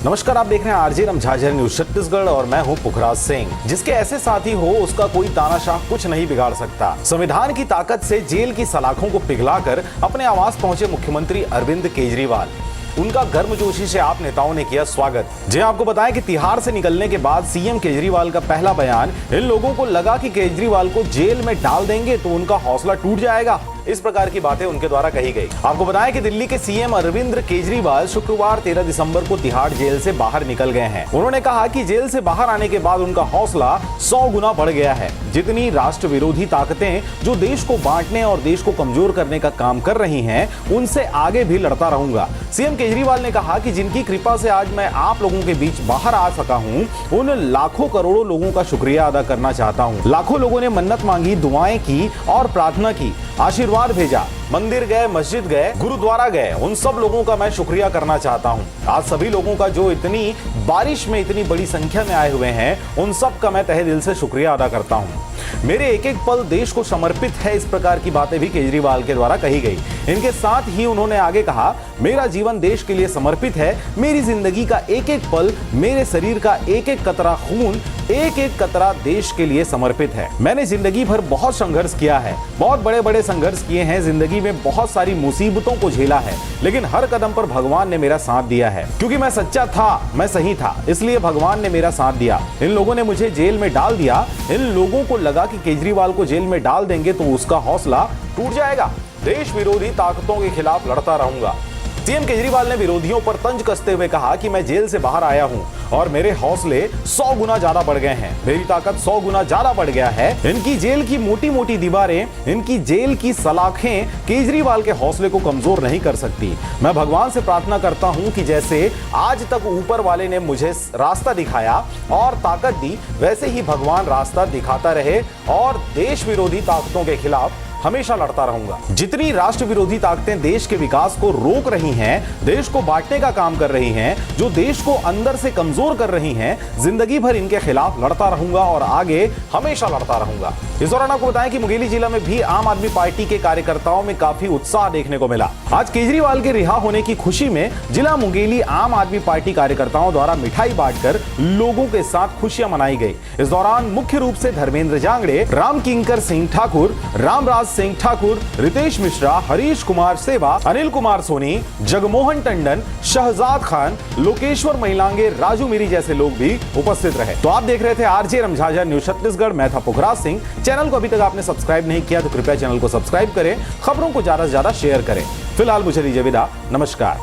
नमस्कार, आप देख रहे हैं आरजे रमझाझर न्यूज छत्तीसगढ़ और मैं हूं पुखराज सिंह। जिसके ऐसे साथी हो उसका कोई तानाशाह कुछ नहीं बिगाड़ सकता। संविधान की ताकत से जेल की सलाखों को पिघलाकर अपने आवास पहुंचे मुख्यमंत्री अरविंद केजरीवाल। उनका गर्मजोशी से आप नेताओं ने किया स्वागत। जी आपको बताएं कि तिहाड़ से निकलने के बाद सीएम केजरीवाल का पहला बयान, इन लोगों को लगा कि केजरीवाल को जेल में डाल देंगे तो उनका हौसला टूट जाएगा। इस प्रकार की बातें उनके द्वारा कही गई। आपको बताएं कि दिल्ली के सीएम अरविंद केजरीवाल शुक्रवार 13 दिसंबर को तिहाड़ जेल से बाहर निकल गए हैं। उन्होंने कहा कि जेल से बाहर आने के बाद उनका हौसला 100 गुना बढ़ गया है। जितनी राष्ट्र विरोधी ताकतें जो देश को बांटने और देश को कमजोर करने का काम कर रही हैं, उनसे आगे भी लड़ता रहूंगा। सीएम केजरीवाल ने कहा कि जिनकी कृपा से आज मैं आप लोगों के बीच बाहर आ सका हूं, उन लाखों करोड़ों लोगों का शुक्रिया अदा करना चाहता हूं। लाखों लोगों ने मन्नत मांगी, दुआएं की और प्रार्थना की, आशीर्वाद भेजा, मंदिर गए, मस्जिद गए, गुरुद्वारा गए, उन सब लोगों का मैं शुक्रिया करना चाहता हूं। आज सभी लोगों का जो इतनी बारिश में इतनी बड़ी संख्या में आए हुए हैं, उन सब का मैं तहे दिल से शुक्रिया अदा करता हूं। मेरे एक एक पल देश को समर्पित है। इस प्रकार की बातें भी केजरीवाल के द्वारा कही गई। इनके साथ ही उन्होंने आगे कहा, मेरा जीवन देश के लिए समर्पित है। मेरी जिंदगी का एक एक पल, मेरे शरीर का एक एक कतरा खून, एक एक कतरा देश के लिए समर्पित है। मैंने जिंदगी भर बहुत संघर्ष किया है, बहुत बड़े बड़े संघर्ष किए हैं। जिंदगी में बहुत सारी मुसीबतों को झेला है, लेकिन हर कदम पर भगवान ने मेरा साथ दिया है। क्योंकि मैं सच्चा था, मैं सही था, इसलिए भगवान ने मेरा साथ दिया। इन लोगों ने मुझे जेल में डाल दिया। इन लोगों को लगा कि केजरीवाल को जेल में डाल देंगे तो उसका हौसला टूट जाएगा। देश विरोधी ताकतों के खिलाफ लड़ता रहूंगा। सीएम केजरीवाल ने विरोधियों पर तंज कसते हुए कहा कि मैं जेल से बाहर आया हूं और मेरे हौसले 100 गुना ज्यादा बढ़ गए हैं। मेरी ताकत 100 गुना ज्यादा बढ़ गया है। इनकी जेल की मोटी मोटी दीवारें, इनकी जेल की सलाखें केजरीवाल के हौसले को कमजोर नहीं कर सकती। मैं भगवान से प्रार्थना करता हूं कि जैसे आज तक ऊपर वाले ने मुझे रास्ता दिखाया और ताकत दी, वैसे ही भगवान रास्ता दिखाता रहे और देश विरोधी ताकतों के खिलाफ हमेशा लड़ता रहूंगा। जितनी राष्ट्र विरोधी ताकतें देश के विकास को रोक रही हैं, देश को बांटने का काम कर रही हैं, जो देश को अंदर से कमजोर कर रही हैं, जिंदगी भर इनके खिलाफ लड़ता रहूंगा और आगे हमेशा लड़ता रहूंगा। इस दौरान आपको बताएं कि मुंगेली जिला में भी आम आदमी पार्टी के कार्यकर्ताओं में काफी उत्साह देखने को मिला। आज केजरीवाल के रिहा होने की खुशी में जिला मुंगेली आम आदमी पार्टी कार्यकर्ताओं द्वारा मिठाई बांटकर लोगों के साथ खुशियां मनाई गई। इस दौरान मुख्य रूप से धर्मेंद्र जांगड़े, राम किंकर सिंह ठाकुर, रामराज सिंह ठाकुर, रितेश मिश्रा, हरीश कुमार सेवा, अनिल कुमार सोनी, जगमोहन टंडन, शहजाद खान, लोकेश्वर महिलांगे, राजू मीरी जैसे लोग भी उपस्थित रहे। तो आप देख रहे थे आरजे रमझाझर न्यूज छत्तीसगढ़। मैं था पुखराज सिंह। चैनल को अभी तक आपने सब्सक्राइब नहीं किया तो कृपया चैनल को सब्सक्राइब करें, खबरों को ज्यादा से ज्यादा शेयर करें। फिलहाल मुझे दीजिए विदा, नमस्कार।